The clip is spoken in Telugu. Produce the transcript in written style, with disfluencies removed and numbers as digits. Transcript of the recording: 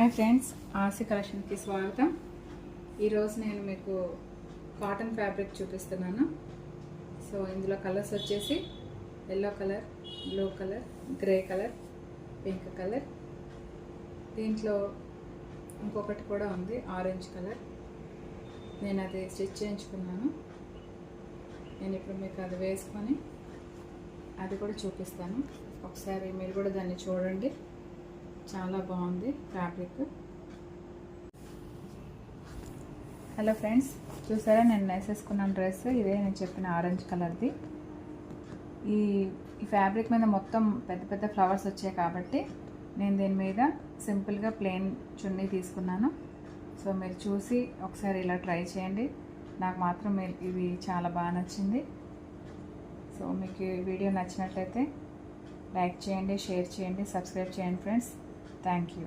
హాయ్ ఫ్రెండ్స్, ఆసి కలెక్షన్కి స్వాగతం. ఈరోజు నేను మీకు కాటన్ ఫ్యాబ్రిక్ చూపిస్తున్నాను. సో ఇందులో కలర్స్ వచ్చేసి yellow colour, blue colour, grey colour, pink colour. దీంట్లో ఇంకొకటి కూడా ఉంది, ఆరెంజ్ కలర్. నేను అది స్టిచ్ చేయించుకున్నాను. నేను ఇప్పుడు మీకు అది వేసుకొని అది కూడా చూపిస్తాను. ఒకసారి మీరు కూడా దాన్ని చూడండి. చాలా బాగుంది ఫ్యాబ్రిక్. హలో ఫ్రెండ్స్, చూసారా నేను వేసేసుకున్నాను డ్రెస్. ఇదే నేను చెప్పిన ఆరెంజ్ కలర్ది. ఈ ఫ్యాబ్రిక్ మీద మొత్తం పెద్ద పెద్ద ఫ్లవర్స్ వచ్చాయి కాబట్టి నేను దీని మీద సింపుల్గా ప్లెయిన్ చున్నీ తీసుకున్నాను. సో మీరు చూసి ఒకసారి ఇలా ట్రై చేయండి. నాకు మాత్రం ఇది చాలా బాగా నచ్చింది. సో మీకు ఈ వీడియో నచ్చినట్లయితే లైక్ చేయండి, షేర్ చేయండి, సబ్స్క్రైబ్ చేయండి ఫ్రెండ్స్. Thank you.